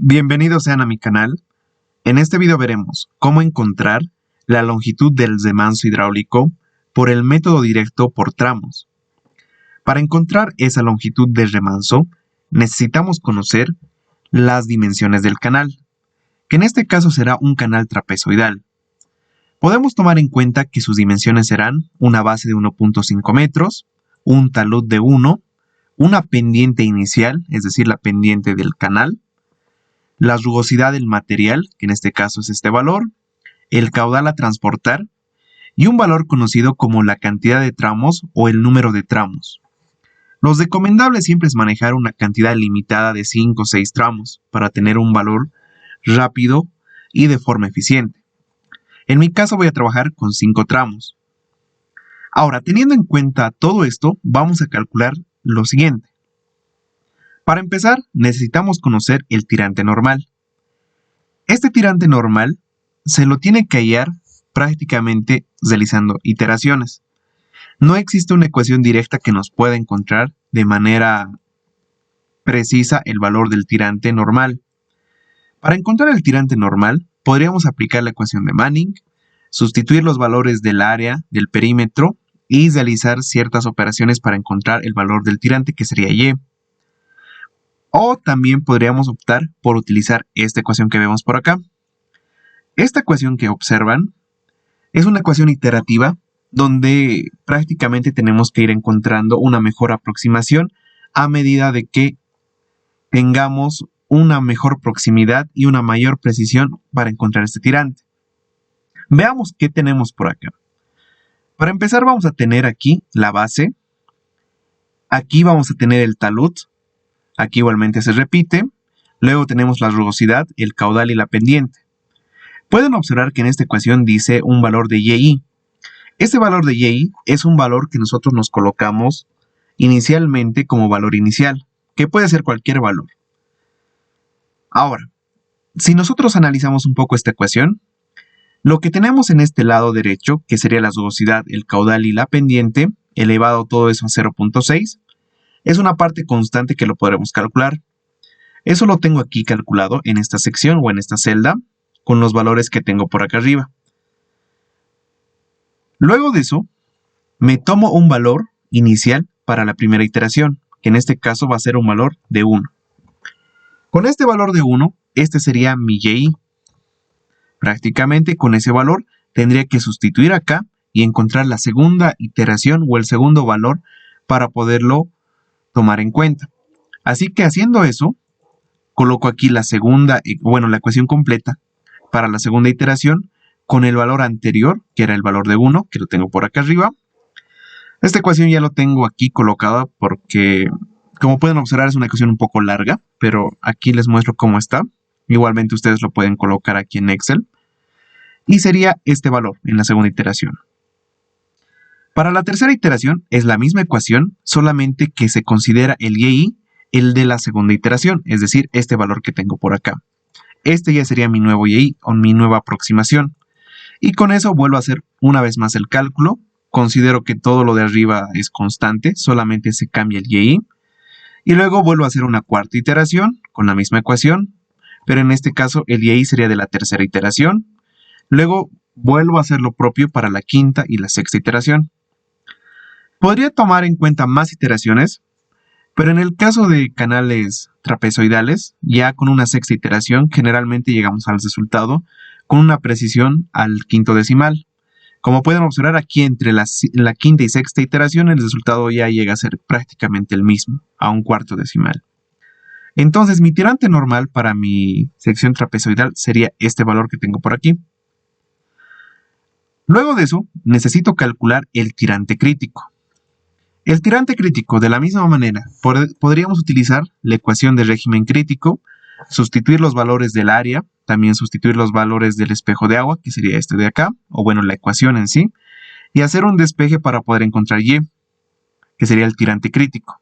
Bienvenidos sean a mi canal. En este video veremos cómo encontrar la longitud del remanso hidráulico por el método directo por tramos. Para encontrar esa longitud del remanso, necesitamos conocer las dimensiones del canal, que en este caso será un canal trapezoidal. Podemos tomar en cuenta que sus dimensiones serán una base de 1.5 metros, un talud de 1, una pendiente inicial, es decir, la pendiente del canal, la rugosidad del material, que en este caso es este valor, el caudal a transportar y un valor conocido como la cantidad de tramos o el número de tramos. Lo recomendable siempre es manejar una cantidad limitada de 5 o 6 tramos para tener un valor rápido y de forma eficiente. En mi caso voy a trabajar con 5 tramos. Ahora, teniendo en cuenta todo esto, vamos a calcular lo siguiente. Para empezar, necesitamos conocer el tirante normal. Este tirante normal se lo tiene que hallar prácticamente realizando iteraciones. No existe una ecuación directa que nos pueda encontrar de manera precisa el valor del tirante normal. Para encontrar el tirante normal, podríamos aplicar la ecuación de Manning, sustituir los valores del área, del perímetro y realizar ciertas operaciones para encontrar el valor del tirante, que sería Y. O también podríamos optar por utilizar esta ecuación que vemos por acá. Esta ecuación que observan es una ecuación iterativa donde prácticamente tenemos que ir encontrando una mejor aproximación a medida de que tengamos una mejor proximidad y una mayor precisión para encontrar este tirante. Veamos qué tenemos por acá. Para empezar vamos a tener aquí la base, aquí vamos a tener el talud, aquí igualmente se repite, luego tenemos la rugosidad, el caudal y la pendiente. Pueden observar que en esta ecuación dice un valor de YI. Este valor de YI es un valor que nosotros nos colocamos inicialmente como valor inicial, que puede ser cualquier valor. Ahora, si nosotros analizamos un poco esta ecuación, lo que tenemos en este lado derecho, que sería la rugosidad, el caudal y la pendiente, elevado todo eso a 0.6, es una parte constante que lo podremos calcular. Eso lo tengo aquí calculado en esta sección o en esta celda con los valores que tengo por acá arriba. Luego de eso, me tomo un valor inicial para la primera iteración, que en este caso va a ser un valor de 1. Con este valor de 1, este sería mi YI. Prácticamente con ese valor tendría que sustituir acá y encontrar la segunda iteración o el segundo valor para poderlo tomar en cuenta. Así que haciendo eso, coloco aquí la ecuación completa para la segunda iteración con el valor anterior, que era el valor de 1, que lo tengo por acá arriba. Esta ecuación ya lo tengo aquí colocada porque, como pueden observar, es una ecuación un poco larga, pero aquí les muestro cómo está. Igualmente ustedes lo pueden colocar aquí en Excel. Y sería este valor en la segunda iteración. Para la tercera iteración es la misma ecuación, solamente que se considera el YI el de la segunda iteración, es decir, este valor que tengo por acá. Este ya sería mi nuevo YI o mi nueva aproximación. Y con eso vuelvo a hacer una vez más el cálculo. Considero que todo lo de arriba es constante, solamente se cambia el YI. Y luego vuelvo a hacer una cuarta iteración con la misma ecuación, pero en este caso el YI sería de la tercera iteración. Luego vuelvo a hacer lo propio para la quinta y la sexta iteración. Podría tomar en cuenta más iteraciones, pero en el caso de canales trapezoidales, ya con una sexta iteración, generalmente llegamos al resultado con una precisión al quinto decimal. Como pueden observar aquí, entre la quinta y sexta iteración, el resultado ya llega a ser prácticamente el mismo, a un cuarto decimal. Entonces, mi tirante normal para mi sección trapezoidal sería este valor que tengo por aquí. Luego de eso, necesito calcular el tirante crítico. El tirante crítico, de la misma manera, podríamos utilizar la ecuación de régimen crítico, sustituir los valores del área, también sustituir los valores del espejo de agua, que sería este de acá, o bueno, la ecuación en sí, y hacer un despeje para poder encontrar Y, que sería el tirante crítico.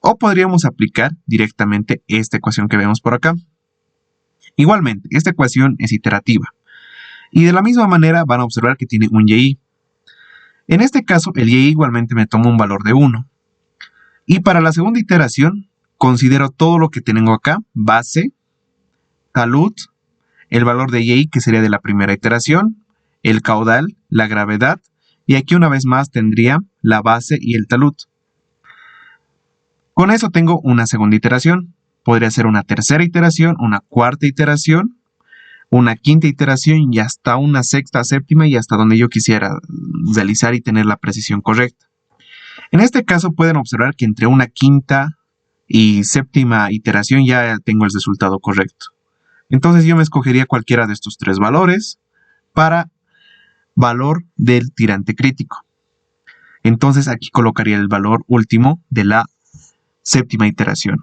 O podríamos aplicar directamente esta ecuación que vemos por acá. Igualmente, esta ecuación es iterativa. Y de la misma manera van a observar que tiene un YI. En este caso, el YI igualmente me toma un valor de 1. Y para la segunda iteración, considero todo lo que tengo acá, base, talud, el valor de Y, que sería de la primera iteración, el caudal, la gravedad, y aquí una vez más tendría la base y el talud. Con eso tengo una segunda iteración. Podría ser una tercera iteración, una cuarta iteración, una quinta iteración y hasta una sexta, séptima y hasta donde yo quisiera realizar y tener la precisión correcta. En este caso pueden observar que entre una quinta y séptima iteración ya tengo el resultado correcto. Entonces yo me escogería cualquiera de estos tres valores para valor del tirante crítico. Entonces aquí colocaría el valor último de la séptima iteración.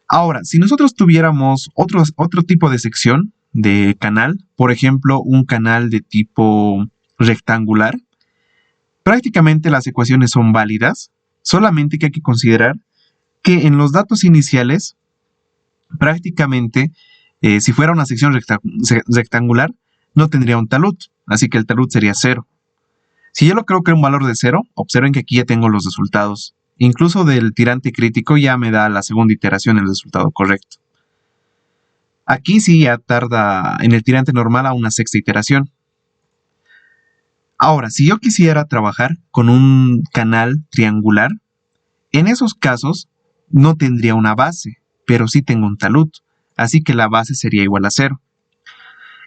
Ahora, si nosotros tuviéramos otro tipo de sección de canal, por ejemplo, un canal de tipo rectangular, prácticamente las ecuaciones son válidas, solamente que hay que considerar que en los datos iniciales, prácticamente, si fuera una sección rectangular, no tendría un talud, así que el talud sería 0. Si yo lo creo que es un valor de 0, observen que aquí ya tengo los resultados. Incluso del tirante crítico ya me da la segunda iteración el resultado correcto. Aquí sí ya tarda en el tirante normal a una sexta iteración. Ahora, si yo quisiera trabajar con un canal triangular, en esos casos no tendría una base, pero sí tengo un talud, así que la base sería igual a 0.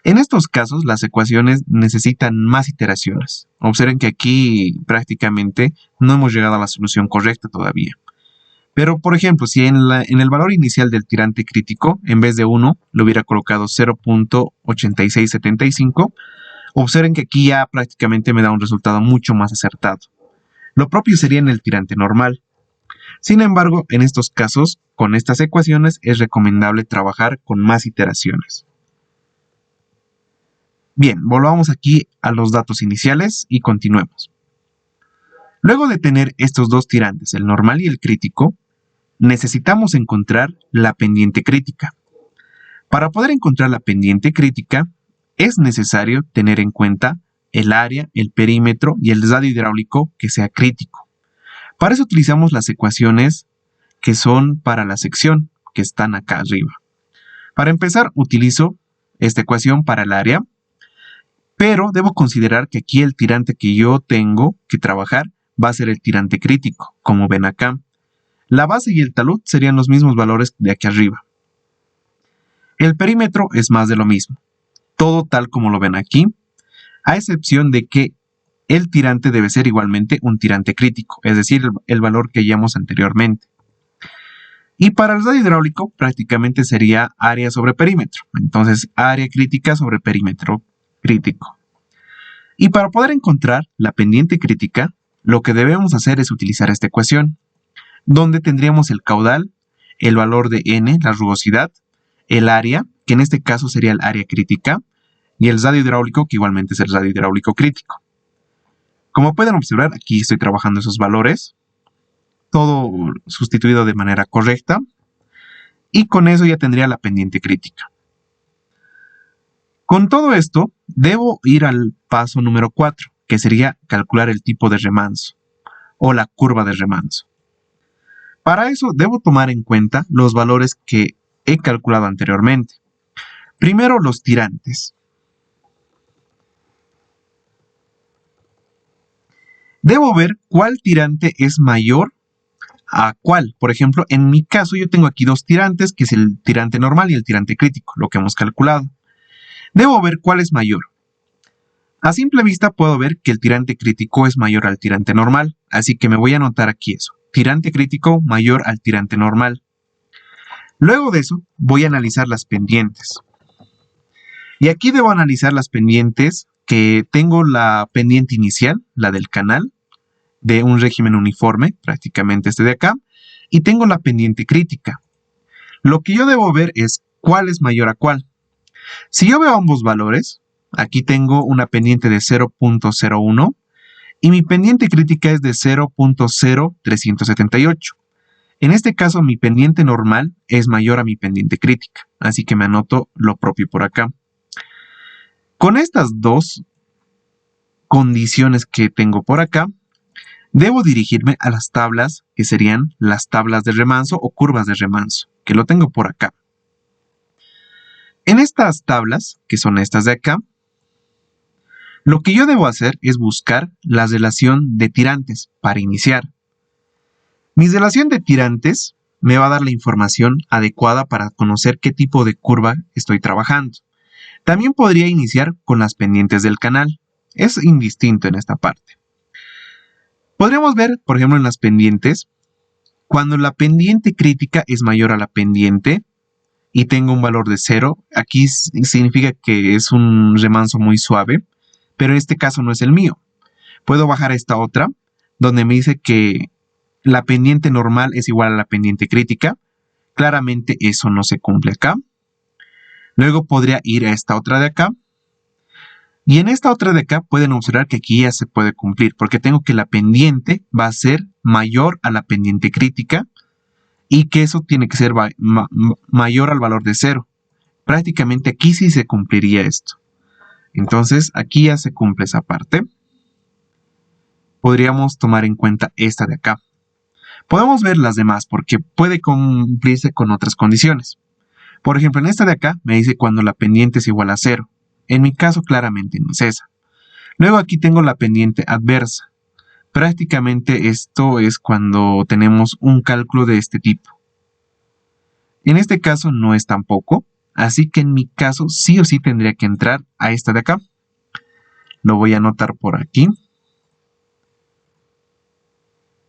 En estos casos, las ecuaciones necesitan más iteraciones. Observen que aquí prácticamente no hemos llegado a la solución correcta todavía. Pero, por ejemplo, si en el valor inicial del tirante crítico, en vez de 1, le hubiera colocado 0.8675, observen que aquí ya prácticamente me da un resultado mucho más acertado. Lo propio sería en el tirante normal. Sin embargo, en estos casos, con estas ecuaciones, es recomendable trabajar con más iteraciones. Bien, volvamos aquí a los datos iniciales y continuemos. Luego de tener estos dos tirantes, el normal y el crítico, necesitamos encontrar la pendiente crítica. Para poder encontrar la pendiente crítica, es necesario tener en cuenta el área, el perímetro y el radio hidráulico que sea crítico. Para eso utilizamos las ecuaciones que son para la sección, que están acá arriba. Para empezar, utilizo esta ecuación para el área, pero debo considerar que aquí el tirante que yo tengo que trabajar va a ser el tirante crítico, como ven acá. La base y el talud serían los mismos valores de aquí arriba. El perímetro es más de lo mismo, todo tal como lo ven aquí, a excepción de que el tirante debe ser igualmente un tirante crítico, es decir, el valor que hallamos anteriormente. Y para el radio hidráulico prácticamente sería área sobre perímetro, entonces área crítica sobre perímetro crítico. Y para poder encontrar la pendiente crítica, lo que debemos hacer es utilizar esta ecuación, donde tendríamos el caudal, el valor de n, la rugosidad, el área, que en este caso sería el área crítica, y el radio hidráulico, que igualmente es el radio hidráulico crítico. Como pueden observar, aquí estoy trabajando esos valores, todo sustituido de manera correcta, y con eso ya tendría la pendiente crítica. Con todo esto, debo ir al paso número 4, que sería calcular el tipo de remanso, o la curva de remanso. Para eso, debo tomar en cuenta los valores que he calculado anteriormente. Primero, los tirantes. Debo ver cuál tirante es mayor a cuál. Por ejemplo, en mi caso yo tengo aquí dos tirantes, que es el tirante normal y el tirante crítico, lo que hemos calculado. Debo ver cuál es mayor. A simple vista puedo ver que el tirante crítico es mayor al tirante normal, así que me voy a anotar aquí eso. Tirante crítico mayor al tirante normal. Luego de eso, voy a analizar las pendientes. Y aquí debo analizar las pendientes que tengo la pendiente inicial, la del canal, de un régimen uniforme, prácticamente este de acá, y tengo la pendiente crítica. Lo que yo debo ver es cuál es mayor a cuál. Si yo veo ambos valores, aquí tengo una pendiente de 0.01 y mi pendiente crítica es de 0.0378. En este caso, mi pendiente normal es mayor a mi pendiente crítica, así que me anoto lo propio por acá. Con estas dos condiciones que tengo por acá, debo dirigirme a las tablas que serían las tablas de remanso o curvas de remanso, que lo tengo por acá. En estas tablas, que son estas de acá, lo que yo debo hacer es buscar la relación de tirantes para iniciar. Mi relación de tirantes me va a dar la información adecuada para conocer qué tipo de curva estoy trabajando. También podría iniciar con las pendientes del canal. Es indistinto en esta parte. Podríamos ver, por ejemplo, en las pendientes, cuando la pendiente crítica es mayor a la pendiente y tengo un valor de 0, aquí significa que es un remanso muy suave, pero en este caso no es el mío. Puedo bajar a esta otra, donde me dice que la pendiente normal es igual a la pendiente crítica. Claramente eso no se cumple acá. Luego podría ir a esta otra de acá. Y en esta otra de acá pueden observar que aquí ya se puede cumplir, porque tengo que la pendiente va a ser mayor a la pendiente crítica y que eso tiene que ser mayor al valor de 0. Prácticamente aquí sí se cumpliría esto. Entonces aquí ya se cumple esa parte. Podríamos tomar en cuenta esta de acá. Podemos ver las demás porque puede cumplirse con otras condiciones. Por ejemplo, en esta de acá me dice cuando la pendiente es igual a 0. En mi caso claramente no es esa. Luego aquí tengo la pendiente adversa. Prácticamente esto es cuando tenemos un cálculo de este tipo. En este caso no es tampoco, así que en mi caso sí o sí tendría que entrar a esta de acá. Lo voy a anotar por aquí.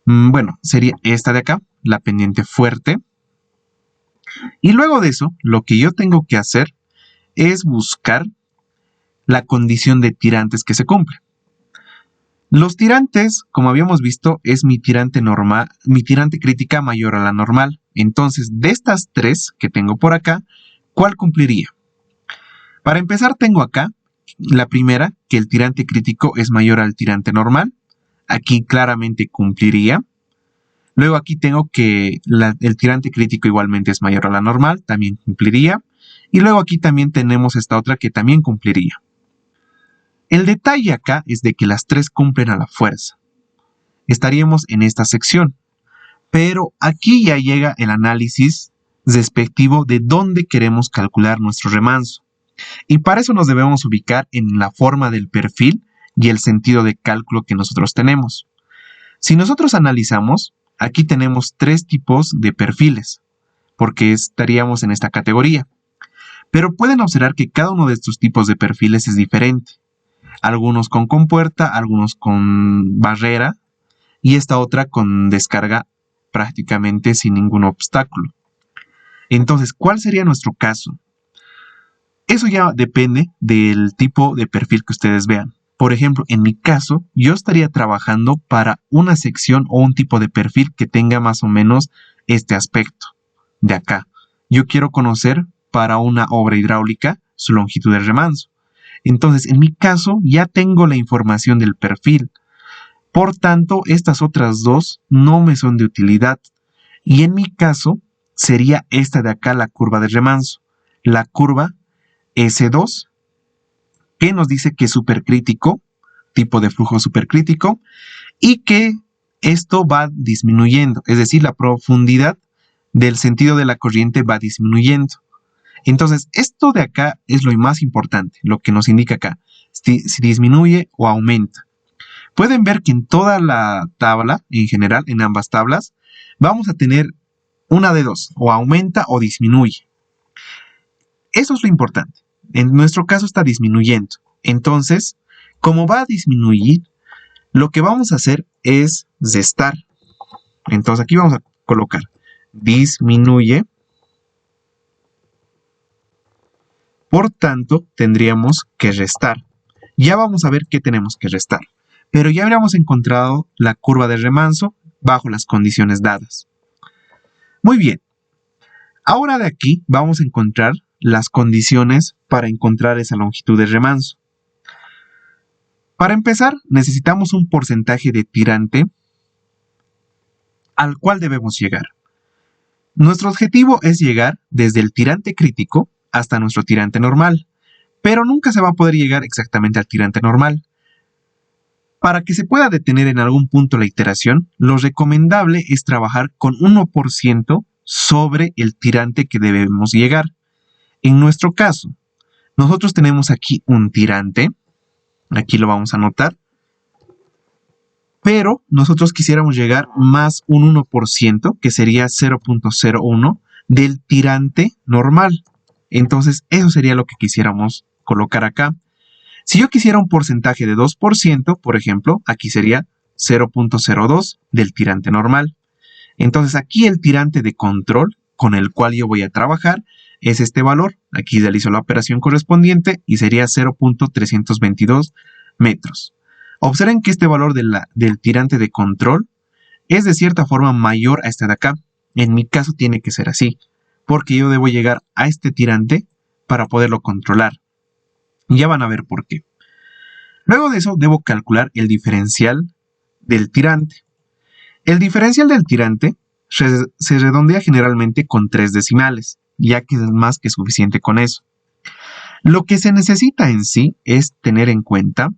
Bueno, sería esta de acá, la pendiente fuerte. Y luego de eso, lo que yo tengo que hacer es buscar la condición de tirantes que se cumple. Los tirantes, como habíamos visto, es mi tirante normal, mi tirante crítica mayor a la normal. Entonces, de estas tres que tengo por acá, ¿cuál cumpliría? Para empezar, tengo acá la primera, que el tirante crítico es mayor al tirante normal. Aquí claramente cumpliría. Luego aquí tengo que el tirante crítico igualmente es mayor a la normal, también cumpliría. Y luego aquí también tenemos esta otra que también cumpliría. El detalle acá es de que las tres cumplen a la fuerza. Estaríamos en esta sección. Pero aquí ya llega el análisis respectivo de dónde queremos calcular nuestro remanso. Y para eso nos debemos ubicar en la forma del perfil y el sentido de cálculo que nosotros tenemos. Si nosotros analizamos, aquí tenemos tres tipos de perfiles, porque estaríamos en esta categoría. Pero pueden observar que cada uno de estos tipos de perfiles es diferente. Algunos con compuerta, algunos con barrera y esta otra con descarga prácticamente sin ningún obstáculo. Entonces, ¿cuál sería nuestro caso? Eso ya depende del tipo de perfil que ustedes vean. Por ejemplo, en mi caso, yo estaría trabajando para una sección o un tipo de perfil que tenga más o menos este aspecto de acá. Yo quiero conocer para una obra hidráulica su longitud de remanso. Entonces, en mi caso, ya tengo la información del perfil. Por tanto, estas otras dos no me son de utilidad. Y en mi caso, sería esta de acá la curva de remanso. La curva S2, que nos dice que es supercrítico, tipo de flujo supercrítico, y que esto va disminuyendo. Es decir, la profundidad del sentido de la corriente va disminuyendo. Entonces, esto de acá es lo más importante, lo que nos indica acá, si disminuye o aumenta. Pueden ver que en toda la tabla, en general, en ambas tablas, vamos a tener una de dos, o aumenta o disminuye. Eso es lo importante. En nuestro caso está disminuyendo. Entonces, como va a disminuir, lo que vamos a hacer es restar. Entonces, aquí vamos a colocar disminuye. Por tanto, tendríamos que restar. Ya vamos a ver qué tenemos que restar. Pero ya habríamos encontrado la curva de remanso bajo las condiciones dadas. Muy bien. Ahora de aquí vamos a encontrar las condiciones para encontrar esa longitud de remanso. Para empezar, necesitamos un porcentaje de tirante al cual debemos llegar. Nuestro objetivo es llegar desde el tirante crítico hasta nuestro tirante normal, pero nunca se va a poder llegar exactamente al tirante normal. Para que se pueda detener en algún punto la iteración, lo recomendable es trabajar con 1% sobre el tirante que debemos llegar. En nuestro caso, nosotros tenemos aquí un tirante, aquí lo vamos a anotar, pero nosotros quisiéramos llegar más un 1%, que sería 0.01 del tirante normal. Entonces, eso sería lo que quisiéramos colocar acá. Si yo quisiera un porcentaje de 2%, por ejemplo, aquí sería 0.02 del tirante normal. Entonces, aquí el tirante de control con el cual yo voy a trabajar es este valor. Aquí realizo la operación correspondiente y sería 0.322 metros. Observen que este valor del tirante de control es de cierta forma mayor a este de acá. En mi caso tiene que ser así, porque yo debo llegar a este tirante para poderlo controlar. Ya van a ver por qué. Luego de eso debo calcular el diferencial del tirante. El diferencial del tirante se redondea generalmente con 3 decimales, ya que es más que suficiente con eso. Lo que se necesita en sí es tener en cuenta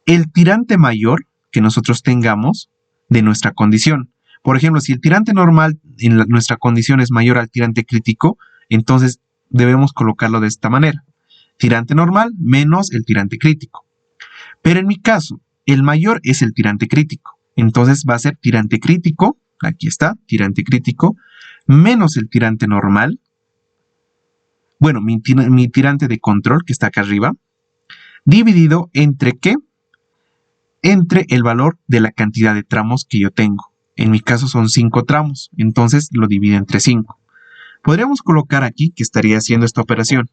el tirante mayor que nosotros tengamos de nuestra condición. Por ejemplo, si el tirante normal en nuestra condición es mayor al tirante crítico, entonces debemos colocarlo de esta manera. Tirante normal menos el tirante crítico. Pero en mi caso, el mayor es el tirante crítico. Entonces va a ser tirante crítico, aquí está, tirante crítico, menos el tirante normal. Bueno, mi tirante de control, que está acá arriba, dividido entre ¿qué? Entre el valor de la cantidad de tramos que yo tengo. En mi caso son 5 tramos, entonces lo divido entre 5. Podríamos colocar aquí que estaría haciendo esta operación.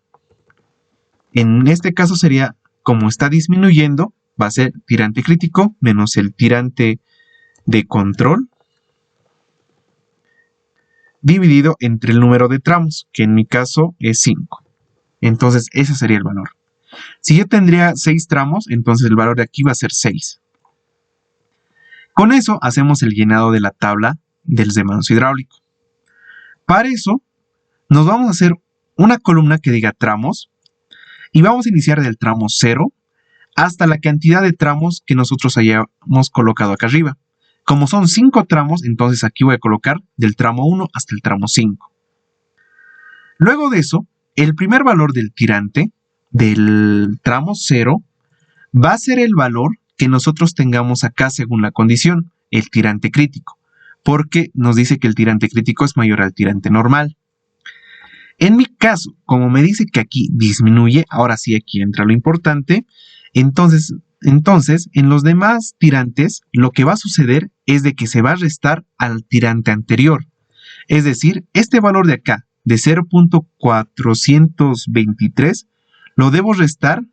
En este caso sería, como está disminuyendo, va a ser tirante crítico menos el tirante de control dividido entre el número de tramos, que en mi caso es 5. Entonces ese sería el valor. Si yo tendría 6 tramos, entonces el valor de aquí va a ser 6. Con eso hacemos el llenado de la tabla del remanso hidráulico. Para eso nos vamos a hacer una columna que diga tramos y vamos a iniciar del tramo 0 hasta la cantidad de tramos que nosotros hayamos colocado acá arriba. Como son 5 tramos, entonces aquí voy a colocar del tramo 1 hasta el tramo 5. Luego de eso, el primer valor del tirante del tramo 0 va a ser el valor que nosotros tengamos acá según la condición, el tirante crítico, porque nos dice que el tirante crítico es mayor al tirante normal. En mi caso, como me dice que aquí disminuye, ahora sí aquí entra lo importante, entonces en los demás tirantes lo que va a suceder es de que se va a restar al tirante anterior. Es decir, este valor de acá, de 0.423, lo debo restar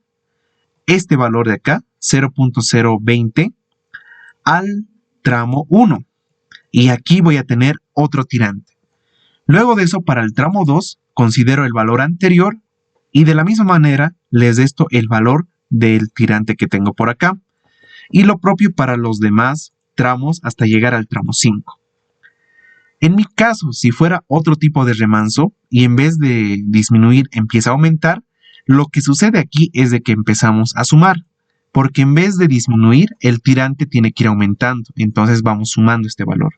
este valor de acá, 0.020, al tramo 1. Y aquí voy a tener otro tirante. Luego de eso, para el tramo 2, considero el valor anterior y de la misma manera les resto el valor del tirante que tengo por acá. Y lo propio para los demás tramos hasta llegar al tramo 5. En mi caso, si fuera otro tipo de remanso y en vez de disminuir empieza a aumentar, lo que sucede aquí es de que empezamos a sumar, porque en vez de disminuir, el tirante tiene que ir aumentando, entonces vamos sumando este valor.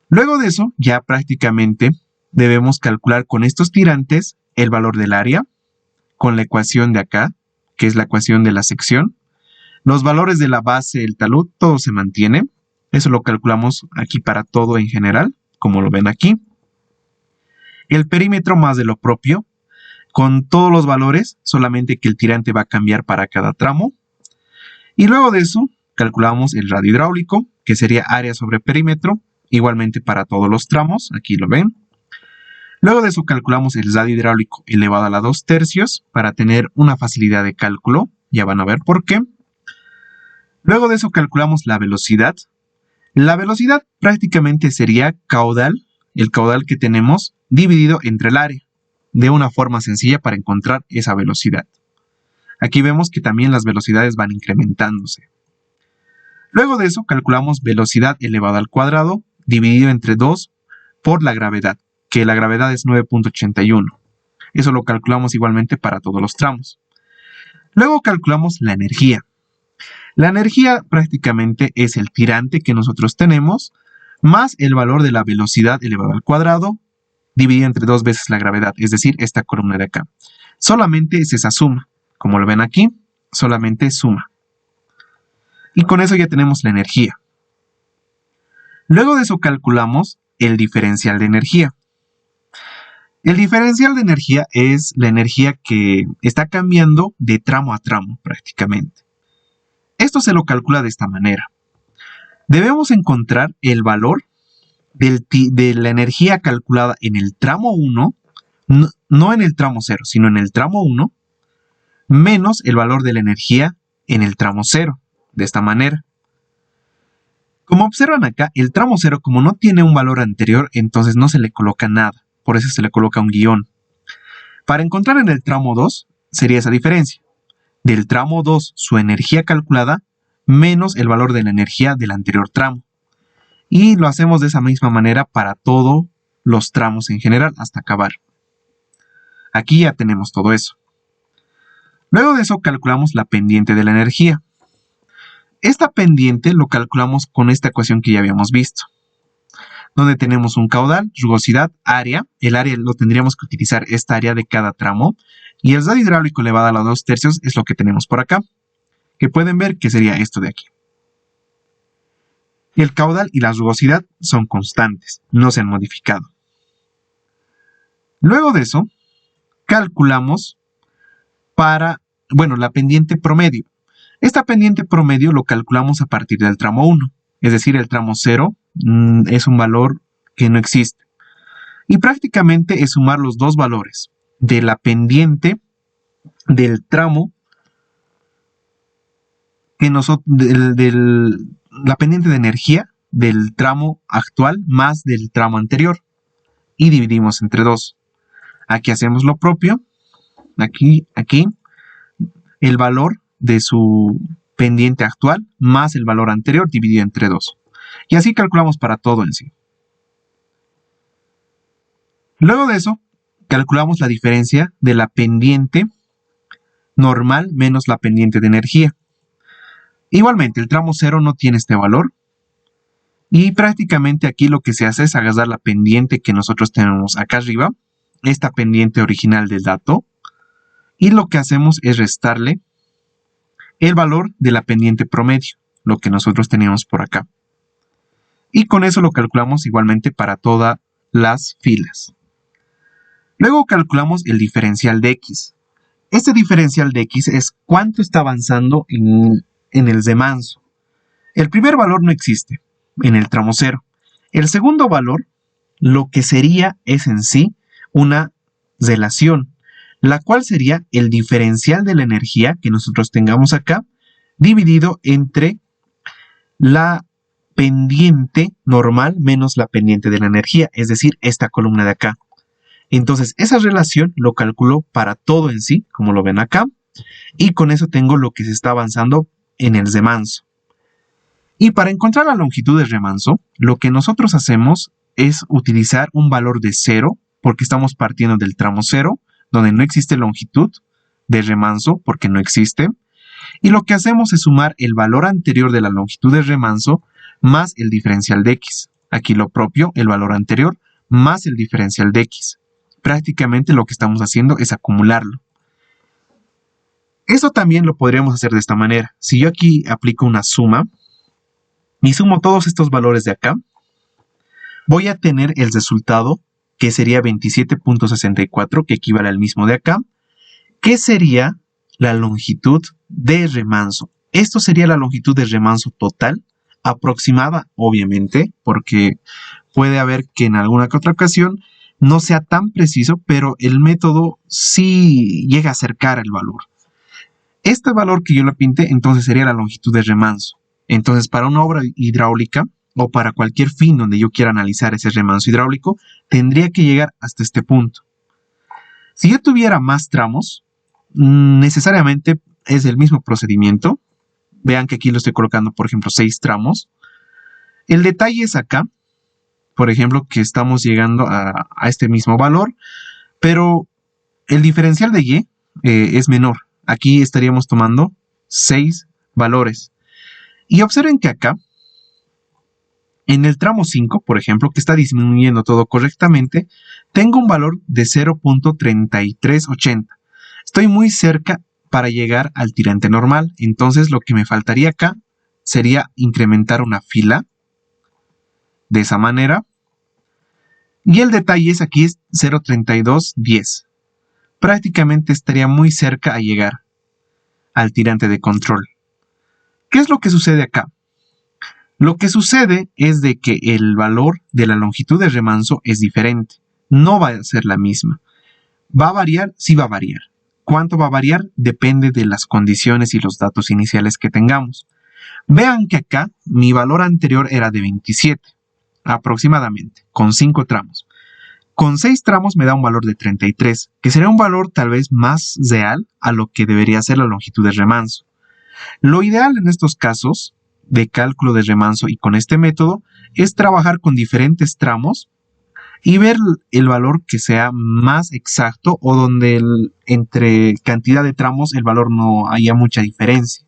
Luego de eso, ya prácticamente debemos calcular con estos tirantes el valor del área, con la ecuación de acá, que es la ecuación de la sección. Los valores de la base, el talud, todo se mantiene. Eso lo calculamos aquí para todo en general, como lo ven aquí. El perímetro más de lo propio, con todos los valores, solamente que el tirante va a cambiar para cada tramo. Y luego de eso, calculamos el radio hidráulico, que sería área sobre perímetro, igualmente para todos los tramos, aquí lo ven. Luego de eso calculamos el radio hidráulico elevado a la 2/3 para tener una facilidad de cálculo, ya van a ver por qué. Luego de eso calculamos la velocidad. La velocidad prácticamente sería caudal, el caudal que tenemos dividido entre el área, de una forma sencilla para encontrar esa velocidad. Aquí vemos que también las velocidades van incrementándose. Luego de eso calculamos velocidad elevada al cuadrado dividido entre 2 por la gravedad, que la gravedad es 9.81. Eso lo calculamos igualmente para todos los tramos. Luego calculamos la energía. La energía prácticamente es el tirante que nosotros tenemos más el valor de la velocidad elevada al cuadrado dividido entre 2 veces la gravedad, es decir, esta columna de acá. Solamente es esa suma. Como lo ven aquí, solamente suma. Y con eso ya tenemos la energía. Luego de eso calculamos el diferencial de energía. El diferencial de energía es la energía que está cambiando de tramo a tramo prácticamente. Esto se lo calcula de esta manera. Debemos encontrar el valor de la energía calculada en el tramo 1, no en el tramo 0, sino en el tramo 1, menos el valor de la energía en el tramo 0, de esta manera. Como observan acá, el tramo 0, como no tiene un valor anterior, entonces no se le coloca nada, por eso se le coloca un guión. Para encontrar en el tramo 2, sería esa diferencia. Del tramo 2, su energía calculada, menos el valor de la energía del anterior tramo. Y lo hacemos de esa misma manera para todos los tramos en general, hasta acabar. Aquí ya tenemos todo eso. Luego de eso calculamos la pendiente de la energía. Esta pendiente lo calculamos con esta ecuación que ya habíamos visto, donde tenemos un caudal, rugosidad, área. El área lo tendríamos que utilizar esta área de cada tramo. Y el Z hidráulico elevado a la 2/3 es lo que tenemos por acá, que pueden ver que sería esto de aquí. El caudal y la rugosidad son constantes, no se han modificado. Luego de eso, calculamos la pendiente promedio. Esta pendiente promedio lo calculamos a partir del tramo 1, es decir, el tramo 0 es un valor que no existe. Y prácticamente es sumar los dos valores de la pendiente del tramo la pendiente de energía del tramo actual más del tramo anterior y dividimos entre 2. Aquí hacemos lo propio, aquí, el valor de su pendiente actual más el valor anterior dividido entre 2. Y así calculamos para todo en sí. Luego de eso, calculamos la diferencia de la pendiente normal menos la pendiente de energía. Igualmente, el tramo 0 no tiene este valor. Y prácticamente aquí lo que se hace es agarrar la pendiente que nosotros tenemos acá arriba, esta pendiente original del dato, y lo que hacemos es restarle el valor de la pendiente promedio, lo que nosotros teníamos por acá. Y con eso lo calculamos igualmente para todas las filas. Luego calculamos el diferencial de X. Este diferencial de X es cuánto está avanzando en el remanso. El primer valor no existe en el tramo 0. El segundo valor, lo que sería es en sí una relación, la cual sería el diferencial de la energía que nosotros tengamos acá, dividido entre la pendiente normal menos la pendiente de la energía, es decir, esta columna de acá. Entonces, esa relación lo calculo para todo en sí, como lo ven acá, y con eso tengo lo que se está avanzando en el remanso. Y para encontrar la longitud del remanso, lo que nosotros hacemos es utilizar un valor de 0, porque estamos partiendo del tramo 0, donde no existe longitud de remanso, porque no existe. Y lo que hacemos es sumar el valor anterior de la longitud del remanso más el diferencial de X. Aquí lo propio, el valor anterior más el diferencial de X. Prácticamente lo que estamos haciendo es acumularlo. Eso también lo podríamos hacer de esta manera. Si yo aquí aplico una suma y sumo todos estos valores de acá, voy a tener el resultado que sería 27.64, que equivale al mismo de acá, que sería la longitud de remanso. Esto sería la longitud de remanso total, aproximada, obviamente, porque puede haber que en alguna que otra ocasión no sea tan preciso, pero el método sí llega a acercar el valor. Este valor que yo lo pinte, entonces sería la longitud de remanso. Entonces, para una obra hidráulica o para cualquier fin donde yo quiera analizar ese remanso hidráulico, tendría que llegar hasta este punto. Si yo tuviera más tramos, necesariamente es el mismo procedimiento. Vean que aquí lo estoy colocando, por ejemplo, 6 tramos. El detalle es acá, por ejemplo, que estamos llegando a este mismo valor, pero el diferencial de Y es menor. Aquí estaríamos tomando 6 valores. Y observen que acá En el tramo 5, por ejemplo, que está disminuyendo todo correctamente, tengo un valor de 0.3380. Estoy muy cerca para llegar al tirante normal, entonces lo que me faltaría acá sería incrementar una fila de esa manera. Y el detalle es aquí es 0.3210. Prácticamente estaría muy cerca a llegar al tirante de control. ¿Qué es lo que sucede acá? Lo que sucede es de que el valor de la longitud de remanso es diferente. No va a ser la misma. ¿Va a variar? Sí va a variar. ¿Cuánto va a variar? Depende de las condiciones y los datos iniciales que tengamos. Vean que acá mi valor anterior era de 27, aproximadamente, con 5 tramos. Con 6 tramos me da un valor de 33, que sería un valor tal vez más real a lo que debería ser la longitud de remanso. Lo ideal en estos casos de cálculo de remanso y con este método es trabajar con diferentes tramos y ver el valor que sea más exacto o donde entre cantidad de tramos el valor no haya mucha diferencia.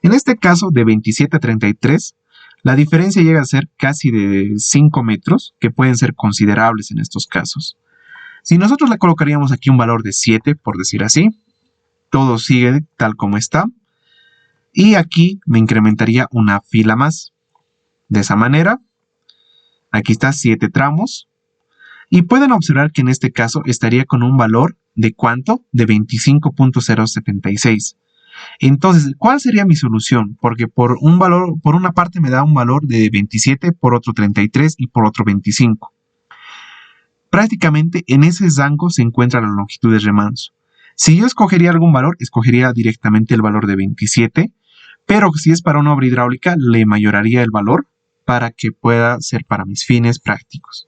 En este caso de 27 a 33, la diferencia llega a ser casi de 5 metros, que pueden ser considerables en estos casos. Si nosotros le colocaríamos aquí un valor de 7, por decir así, todo sigue tal como está, y aquí me incrementaría una fila más. De esa manera, aquí está 7 tramos, y pueden observar que en este caso estaría con un valor de ¿cuánto? De 25.076. Entonces, ¿cuál sería mi solución? Porque por una parte me da un valor de 27, por otro 33 y por otro 25. Prácticamente en ese rango se encuentra la longitud de remanso. Si yo escogería algún valor, escogería directamente el valor de 27, pero si es para una obra hidráulica, le mayoraría el valor para que pueda ser para mis fines prácticos.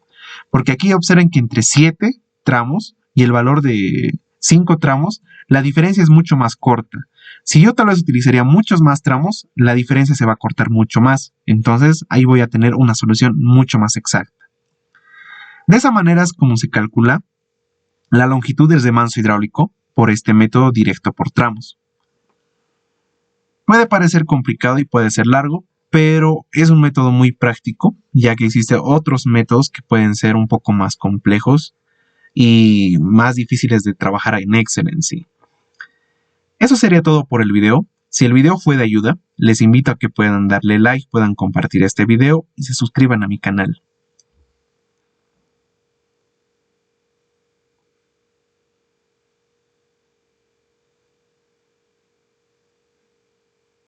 Porque aquí observen que entre 7 tramos y el valor de 5 tramos, la diferencia es mucho más corta. Si yo tal vez utilizaría muchos más tramos, la diferencia se va a cortar mucho más. Entonces ahí voy a tener una solución mucho más exacta. De esa manera es como se calcula la longitud del remanso hidráulico por este método directo por tramos. Puede parecer complicado y puede ser largo, pero es un método muy práctico, ya que existen otros métodos que pueden ser un poco más complejos y más difíciles de trabajar en Excel en sí. Eso sería todo por el video. Si el video fue de ayuda, les invito a que puedan darle like, puedan compartir este video y se suscriban a mi canal.